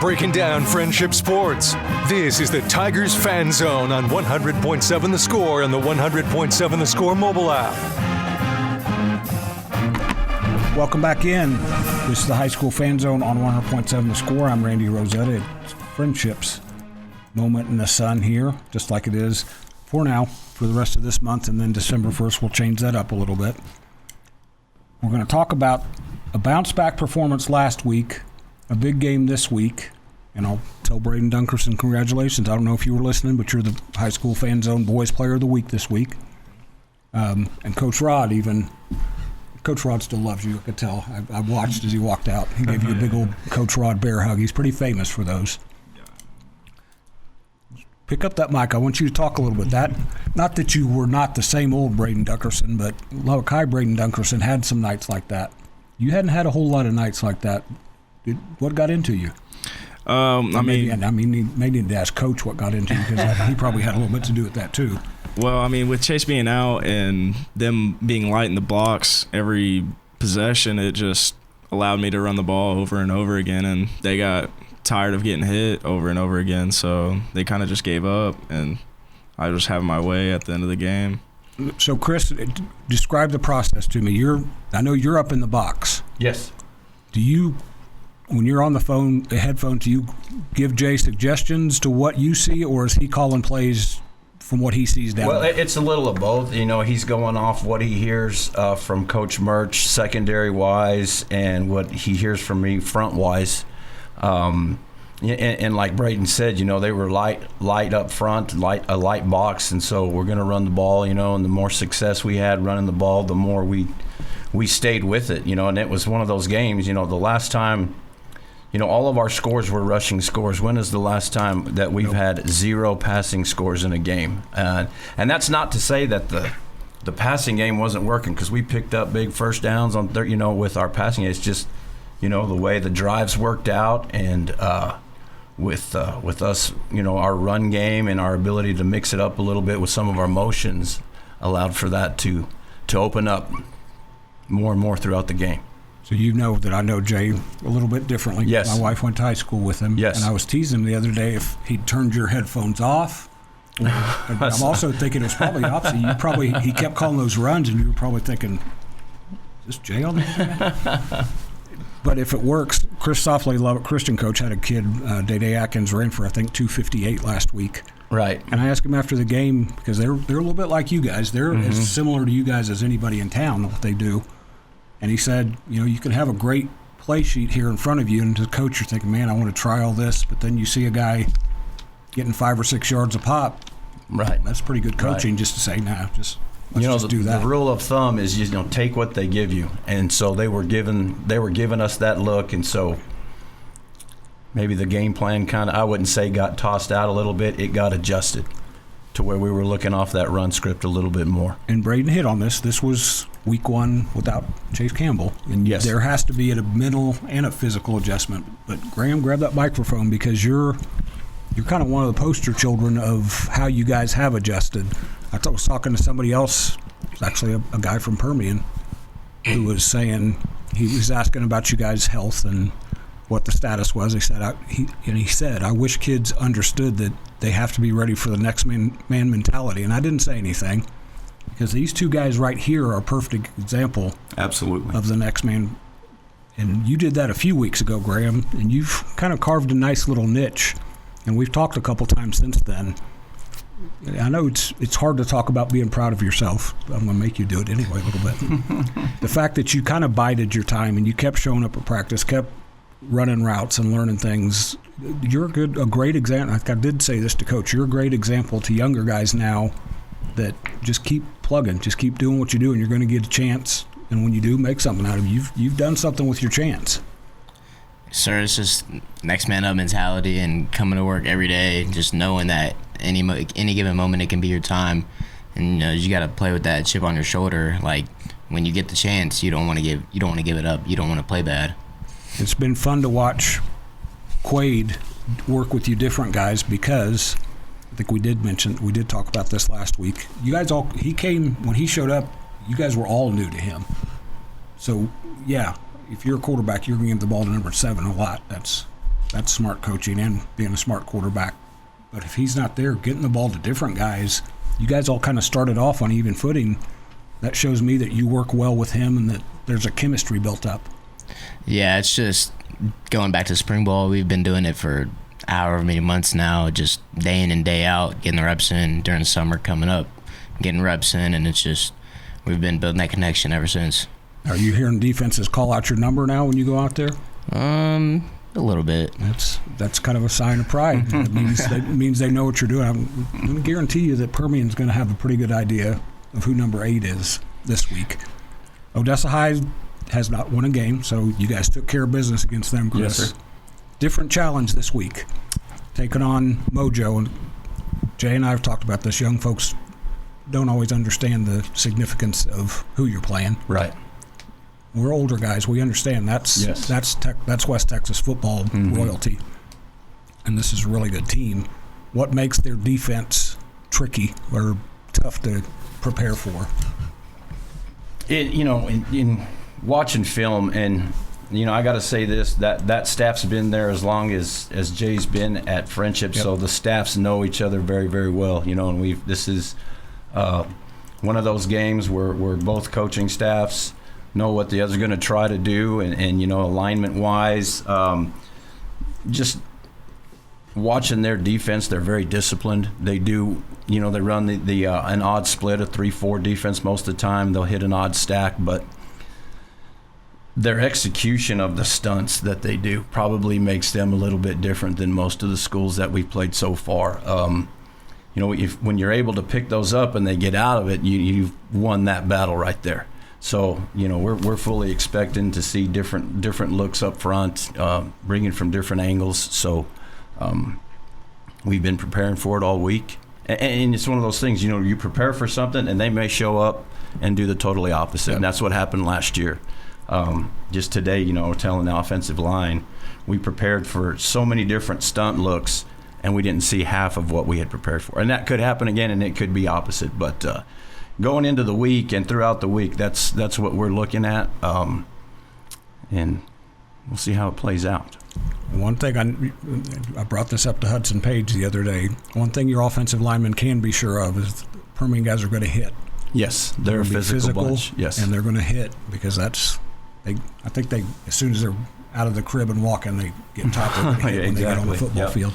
breaking down friendship sports. This is the Tigers Fan Zone on 100.7 The Score and the 100.7 The Score mobile app. Welcome back in. This is the High School Fan Zone on 100.7 The Score. I'm Randy Rosetta. It's friendships moment in the sun here, just like it is for now, for the rest of this month, and then December 1st we'll change that up a little bit. We're going to talk about a bounce-back performance last week, a big game this week, and I'll tell Braiden Dunkerson congratulations. I don't know if you were listening, but you're the High School Fan Zone Boys Player of the Week this week. And Coach Rod still loves you, I could tell. I watched as he walked out. He gave you a big old Coach Rod bear hug. He's pretty famous for those. Pick up that mic. I want you to talk a little bit. Not that you were not the same old Braiden Dunkerson, but Lubbock High Braiden Dunkerson had some nights like that. You hadn't had a whole lot of nights like that. What got into you? Maybe need to ask Coach what got into you, because he probably had a little bit to do with that too. Well, I mean, with Chase being out and them being light in the blocks every possession, it just allowed me to run the ball over and over again, and they got tired of getting hit over and over again, so they kind of just gave up, and I was having my way at the end of the game. So, Chris, describe the process to me. I know you're up in the box. Yes. Do you, when you're on the headphone, do you give Jay suggestions to what you see, or is he calling plays from what he sees down there? Well, it's a little of both. You know, he's going off what he hears from Coach Murch, secondary-wise, and what he hears from me front-wise. And like Braiden said, you know, they were light up front, a light box, and so we're going to run the ball, you know, and the more success we had running the ball, the more we stayed with it, you know, and it was one of those games, you know, the last time, you know, all of our scores were rushing scores. When is the last time that we've had 0 passing scores in a game? And that's not to say that the passing game wasn't working, because we picked up big first downs on, you know, with our passing game. It's just, you know, the way the drives worked out, and with us, you know, our run game and our ability to mix it up a little bit with some of our motions allowed for that to open up more and more throughout the game. So you know that I know Jay a little bit differently. Yes. My wife went to high school with him. Yes. And I was teasing him the other day if he'd turned your headphones off. I'm also thinking it was probably the opposite. He kept calling those runs, and you were probably thinking, is this Jay on there? But if it works, Chris Softly, Lubbock Christian coach, had a kid, Day Atkins, ran for, I think, 258 last week. Right. And I asked him after the game, because they're a little bit like you guys. They're as similar to you guys as anybody in town, what they do. And he said, you know, you can have a great play sheet here in front of you, and as a coach, you're thinking, man, I want to try all this. But then you see a guy getting 5 or 6 yards a pop. Right. That's pretty good coaching, just to say, let's just do that. The rule of thumb is, you know, take what they give you, and so they were giving us that look, and so maybe the game plan kind of, I wouldn't say got tossed out a little bit, it got adjusted to where we were looking off that run script a little bit more. And Braiden hit on this. This was week 1 without Chase Campbell, and yes, there has to be a mental and a physical adjustment. But Graham, grab that microphone, because you're kind of one of the poster children of how you guys have adjusted. I was talking to somebody else, it was actually a guy from Permian, who was saying, he was asking about you guys' health and what the status was. He said, I wish kids understood that they have to be ready for the next man mentality. And I didn't say anything, because these two guys right here are a perfect example absolutely of the next man. And you did that a few weeks ago, Graham, and you've kind of carved a nice little niche. And we've talked a couple times since then. I know it's hard to talk about being proud of yourself. I'm going to make you do it anyway a little bit. The fact that you kind of bided your time and you kept showing up at practice, kept running routes and learning things, you're a great example. I did say this to Coach. You're a great example to younger guys now that just keep plugging, just keep doing what you do, and you're going to get a chance. And when you do, make something out of it. You've done something with your chance. Sir, it's just next man up mentality and coming to work every day, just knowing that any given moment it can be your time, and you know, you got to play with that chip on your shoulder. Like when you get the chance, you don't want to give it up. You don't want to play bad. It's been fun to watch Quaid work with you different guys, because I think we did talk about this last week. You guys when he showed up, you guys were all new to him. So yeah, if you're a quarterback, you're going to give the ball to number 7 a lot. That's That's smart coaching and being a smart quarterback. But if he's not there, getting the ball to different guys, you guys all kind of started off on even footing. That shows me that you work well with him and that there's a chemistry built up. Yeah, it's just going back to spring ball. We've been doing it for however many months now, just day in and day out, getting the reps in during the summer coming up, getting reps in, and it's just we've been building that connection ever since. Are you hearing defenses call out your number now when you go out there? A little bit. That's kind of a sign of pride. It means they know what you're doing. I'm going to guarantee you that Permian's going to have a pretty good idea of who number 8 is this week. Odessa High has not won a game, so you guys took care of business against them, Chris. Yes, sir. Different challenge this week, taking on Mojo. And Jay and I have talked about this. Young folks don't always understand the significance of who you're playing. Right. We're older guys. We understand that's West Texas football royalty, and this is a really good team. What makes their defense tricky or tough to prepare for? In watching film, and I got to say this, that staff's been there as long as Jay's been at Friendship, Yep. So the staffs know each other very, very well. And this is one of those games where both coaching staffs know what the other's going to try to do, and alignment wise, just watching their defense, they're very disciplined. They do, they run an odd split, a 3-4 defense most of the time. They'll hit an odd stack, but their execution of the stunts that they do probably makes them a little bit different than most of the schools that we've played so far. When you're able to pick those up and they get out of it, you've won that battle right there. So, we're fully expecting to see different looks up front, bringing from different angles. So we've been preparing for it all week. And it's one of those things, you prepare for something and they may show up and do the totally opposite. Yep. And that's what happened last year. Just today, telling the offensive line, we prepared for so many different stunt looks and we didn't see half of what we had prepared for. And that could happen again and it could be opposite. But going into the week and throughout the week, that's what we're looking at, and we'll see how it plays out. One thing, I brought this up to Hudson Page the other day. One thing your offensive linemen can be sure of is Permian guys are going to hit. Yes, they're a physical bunch. Yes, and they're going to hit because I think they, as soon as they're out of the crib and walking, they get toppled when they get on the football field.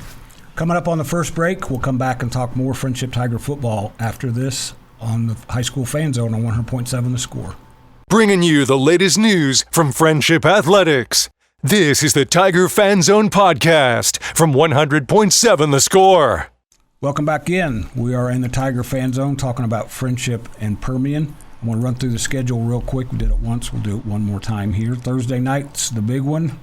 Coming up on the first break, we'll come back and talk more Friendship Tiger football after this on the High School Fan Zone on 100.7 The Score. Bringing you the latest news from Friendship Athletics. This is the Tiger Fan Zone podcast from 100.7 The Score. Welcome back in. We are in the Tiger Fan Zone talking about Friendship and Permian. I'm going to run through the schedule real quick. We did it once. We'll do it one more time here. Thursday night's the big one.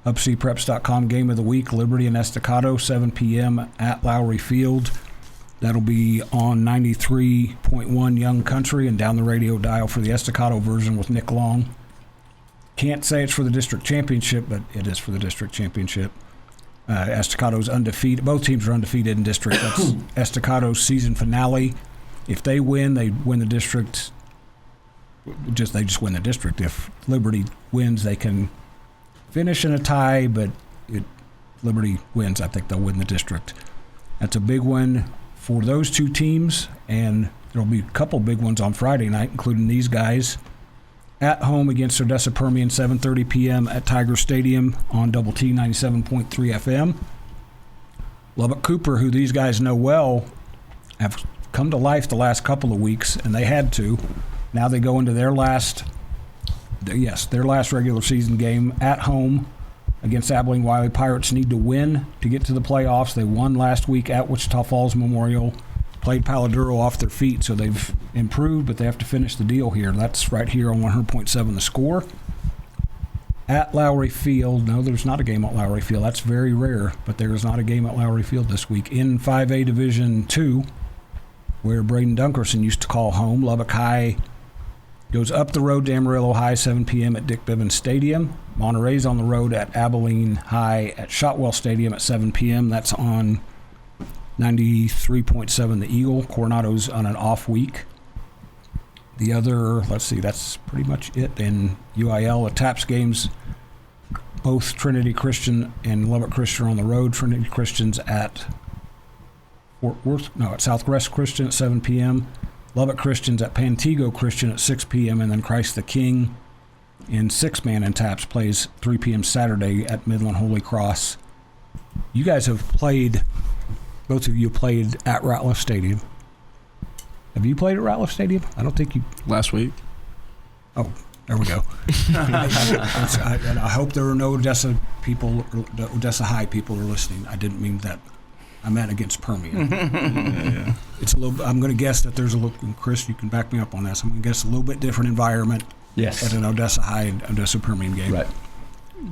UpSeaPreps.com game of the week, Liberty and Estacado, 7 p.m. at Lowry Field. That'll be on 93.1 Young Country and down the radio dial for the Estacado version with Nick Long. Can't say it's for the district championship, but it is for the district championship. Estacado's undefeated. Both teams are undefeated in district. That's Estacado's season finale. If they win, they win the district. They just win the district. If Liberty wins, they can finish in a tie, but if Liberty wins, I think they'll win the district. That's a big win for those two teams, and there'll be a couple big ones on Friday night, including these guys. At home against Odessa Permian, 7:30 p.m. at Tiger Stadium on Double T 97.3 FM. Lubbock Cooper, who these guys know well, have come to life the last couple of weeks, and they had to. Now they go into their last regular season game at home against Abilene Wiley. Pirates need to win to get to the playoffs. They won last week at Wichita Falls Memorial. Played Paladuro off their feet, so they've improved, but they have to finish the deal here. That's right here on 100.7 The Score. At Lowry Field, no, there's not a game at Lowry Field. That's very rare, but there is not a game at Lowry Field this week. In 5A Division II, where Braiden Dunkerson used to call home, Lubbock High goes up the road to Amarillo High, 7 p.m. at Dick Bivens Stadium. Monterey's on the road at Abilene High at Shotwell Stadium at 7 p.m. That's on 93.7 The Eagle. Coronado's on an off week. The other, that's pretty much it. In UIL, the TAPS games both Trinity Christian and Lubbock Christian are on the road. Trinity Christian's at at Southwest Christian at 7 p.m. Lubbock Christian's at Pantego Christian at 6 p.m. And then Christ the King in six-man and taps plays 3 p.m. Saturday at Midland Holy Cross. You guys have played, both of you played at Ratliff Stadium. Have you played at Ratliff Stadium? I don't think you. Last week. Oh, there we go. I hope there are no Odessa people, Odessa High people are listening. I didn't mean that. I meant against Permian. Yeah. It's a little. I'm going to guess that there's a little. Chris, you can back me up on this. I'm going to guess a little bit different environment. Yes. At an Odessa High and Odessa Permian game. Right.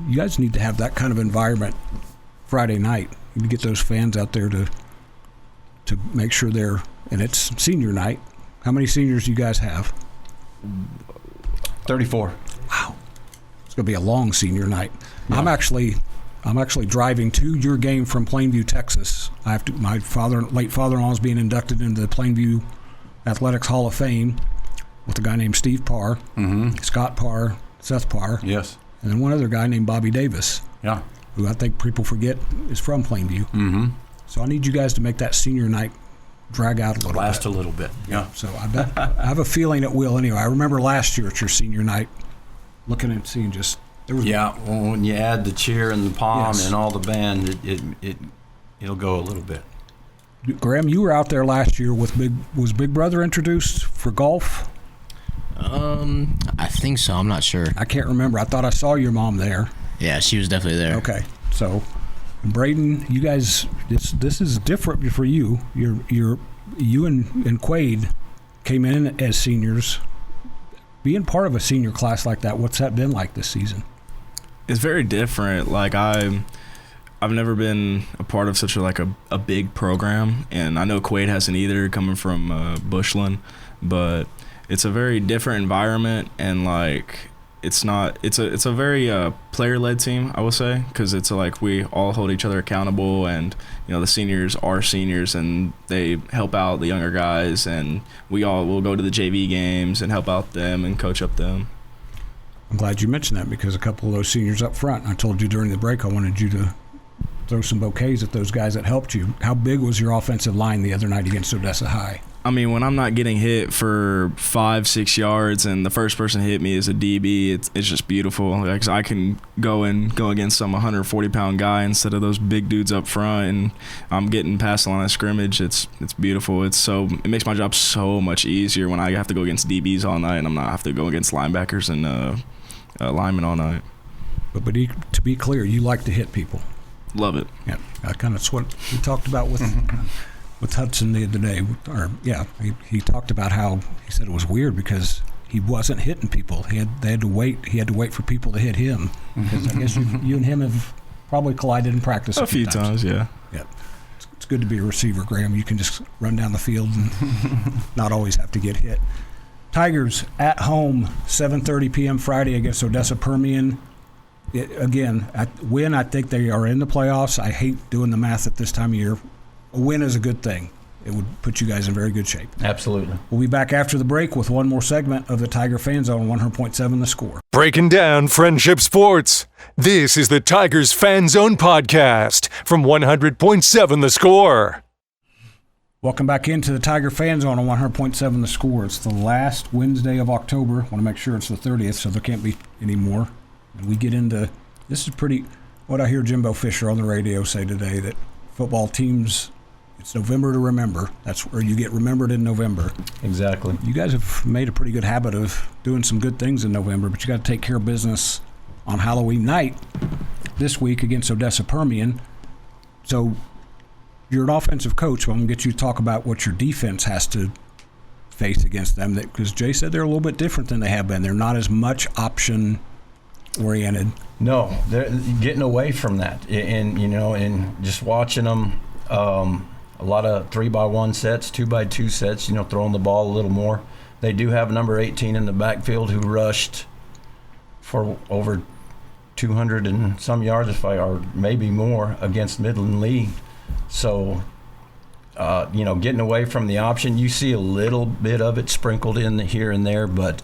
You guys need to have that kind of environment Friday night. You need to get those fans out there to make sure they're. And it's senior night. How many seniors do you guys have? 34. Wow. It's going to be a long senior night. Yeah. I'm actually driving to your game from Plainview, Texas. My late father-in-law is being inducted into the Plainview Athletics Hall of Fame with a guy named Steve Parr, Scott Parr, Seth Parr, Yes. and then one other guy named Bobby Davis, Yeah. who I think people forget is from Plainview. Mm-hmm. So I need you guys to make that senior night drag out a little Last bit. a little bit. Yeah. So I have a feeling it will anyway. I remember last year at your senior night, looking and seeing just there was Yeah. Well, when you add the cheer and the palm Yes. and all the band, it'll go a little bit. Graham, you were out there last year with was Big Brother introduced for golf? I think so. I'm not sure. I can't remember. I thought I saw your mom there. Yeah, she was definitely there. Okay, so Braiden, you guys, this is different for you. You and Quaid came in as seniors. Being part of a senior class like that, what's that been like this season? It's very different. Like I've never been a part of such a big program, and I know Quaid hasn't either, coming from Bushland, but it's a very different environment, and like it's a very player-led team, I will say, because it's like we all hold each other accountable, and the seniors are seniors and they help out the younger guys, and we all will go to the JV games and help out them and coach up them. I'm glad you mentioned that, because a couple of those seniors up front, I told you during the break I wanted you to throw some bouquets at those guys that helped you. How big was your offensive line the other night against Odessa High? I mean, when I'm not getting hit for 5-6 yards and the first person to hit me is a DB, it's just beautiful. Like, I can go against some 140-pound guy instead of those big dudes up front, and I'm getting past the line of scrimmage. It's beautiful. It makes my job so much easier when I have to go against DBs all night and I'm not have to go against linebackers and linemen all night. But to be clear, you like to hit people. Love it. Yeah, that's what we talked about with Hudson the other day. He talked about how he said it was weird because he wasn't hitting people. He had to wait for people to hit him. Because I guess you and him have probably collided in practice a few times. Yeah. Yeah. It's good to be a receiver, Graham. You can just run down the field and not always have to get hit. Tigers at home, 7:30 p.m. Friday against Odessa Permian. I think they are in the playoffs. I hate doing the math at this time of year. A win is a good thing. It would put you guys in very good shape. Absolutely. We'll be back after the break with one more segment of the Tiger Fan Zone on 100.7 The Score. Breaking down friendship sports. This is the Tigers Fan Zone podcast from 100.7 The Score. Welcome back into the Tiger Fan Zone on 100.7 The Score. It's the last Wednesday of October. I want to make sure it's the 30th, so there can't be any more. And we get into, this is pretty, what I hear Jimbo Fisher on the radio say today, that football teams, it's November to remember. That's where you get remembered in November. Exactly. You guys have made a pretty good habit of doing some good things in November, but you got to take care of business on Halloween night this week against Odessa Permian. So you're an offensive coach, so I'm going to get you to talk about what your defense has to face against them, because Jay said they're a little bit different than they have been. They're not as much option oriented. No, they're getting away from that, and just watching them. A lot of 3x1 sets, 2x2 sets. Throwing the ball a little more. They do have number 18 in the backfield who rushed for over 200 and some yards, or maybe more, against Midland League. So, getting away from the option, you see a little bit of it sprinkled in here and there, but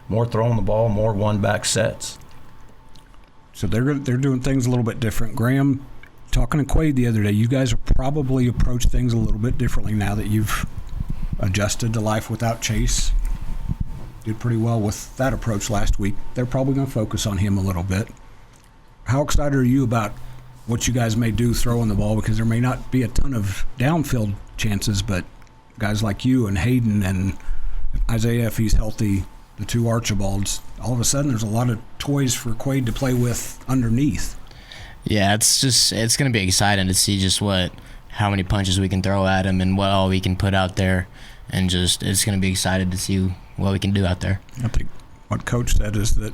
more throwing the ball, more one-back sets. So they're doing things a little bit different. Graham, talking to Quaid the other day, you guys have probably approached things a little bit differently now that you've adjusted to life without Chase. Did pretty well with that approach last week. They're probably going to focus on him a little bit. How excited are you about what you guys may do throwing the ball? Because there may not be a ton of downfield chances, but guys like you and Hayden and Isaiah, if he's healthy, the two Archibalds, all of a sudden there's a lot of toys for Quaid to play with underneath. Yeah, it's going to be exciting to see just how many punches we can throw at him and what all we can put out there, and just it's going to be excited to see what we can do out there. I think what Coach said is that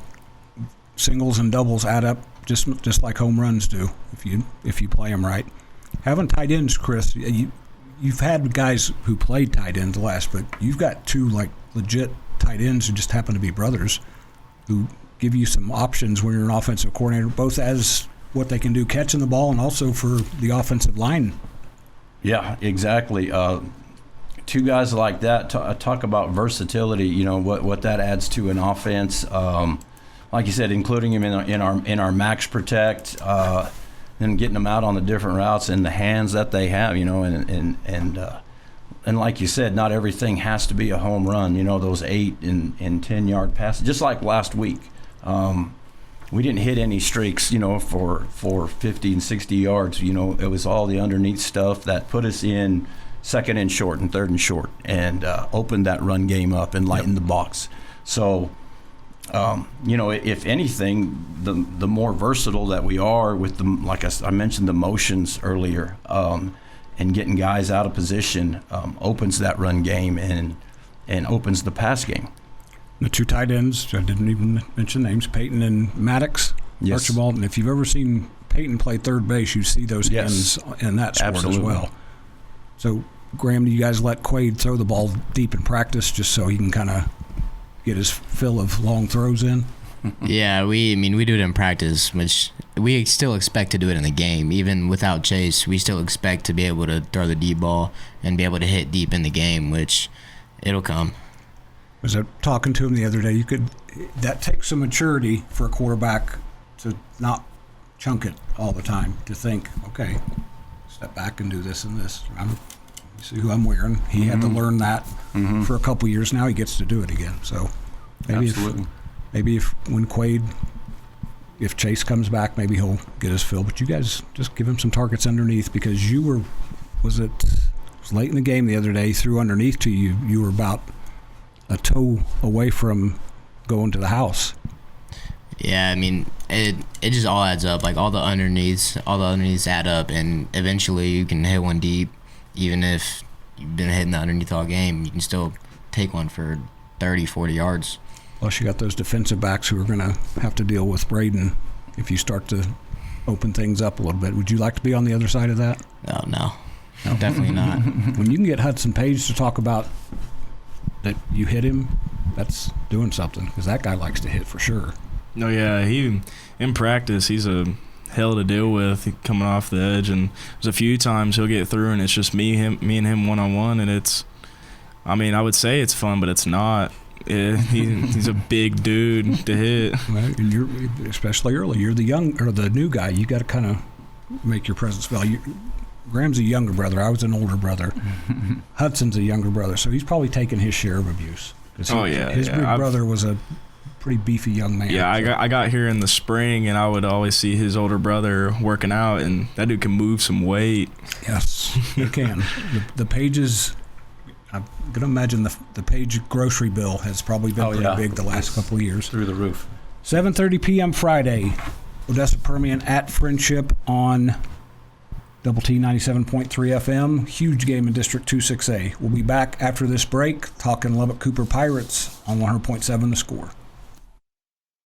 singles and doubles add up just like home runs do if you play them right. Having tight ends, Chris, you've had guys who played tight ends last, but you've got two like legit tight ends who just happen to be brothers who give you some options when you're an offensive coordinator, both as what they can do catching the ball and also for the offensive line. Yeah, exactly. Two guys like that, talk about versatility, you know, what that adds to an offense. Like you said, including him in our max protect, and getting them out on the different routes and the hands that they have, you know, and like you said, not everything has to be a home run. You know, those 8 and 10-yard passes, just like last week. We didn't hit any streaks, you know, for 50 and 60 yards. You know, it was all the underneath stuff that put us in second and short and third and short, and opened that run game up and lightened the box. So, you know, if anything, the more versatile that we are with the, like I mentioned, the motions earlier, and getting guys out of position, opens that run game and opens the pass game. The two tight ends, I didn't even mention names, Peyton and Maddox, Yes. Archibald. And if you've ever seen Peyton play third base, you see those hands in that sport Absolutely. as well. So, Graham, do you guys let Quaid throw the ball deep in practice just so he can kind of get his fill of long throws in? Yeah, we do it in practice, which we still expect to do it in the game. Even without Chase, we still expect to be able to throw the deep ball and be able to hit deep in the game, which it'll come. Was I talking to him the other day? That takes some maturity for a quarterback to not chunk it all the time, to think, okay, step back and do this and this. You see who I'm wearing. He had to learn that for a couple years. Now he gets to do it again. So maybe if Chase comes back, maybe he'll get his fill. But you guys just give him some targets underneath, because it was late in the game the other day, threw underneath to you. You were about a toe away from going to the house. Yeah, I mean, it just all adds up. Like all the underneaths add up, and eventually you can hit one deep. Even if you've been hitting the underneath all game, you can still take one for 30, 40 yards. Plus, you got those defensive backs who are going to have to deal with Braiden if you start to open things up a little bit. Would you like to be on the other side of that? Oh, no. Definitely not. When you can get Hudson Page to talk about that you hit him, that's doing something, because that guy likes to hit for sure. No, yeah, in practice, he's a hell to deal with coming off the edge, and there's a few times he'll get through and it's just me and him one-on-one, and I would say it's fun, but it's not. He's a big dude to hit. Well, and you're, especially early, you're the new guy. You got to kind of make your presence felt. Graham's a younger brother. I was an older brother. Hudson's a younger brother, so he's probably taken his share of abuse. His big brother was a pretty beefy young man. Yeah, I got here in the spring, and I would always see his older brother working out, and that dude can move some weight. Yes, he can. The Pages, I'm going to imagine the Page grocery bill has probably been pretty big the last couple of years. Through the roof. 7:30 p.m. Friday, Odessa Permian at Friendship on Double T 97.3 FM. Huge game in District 26A. We'll be back after this break talking Lubbock Cooper Pirates on 100.7 The Score.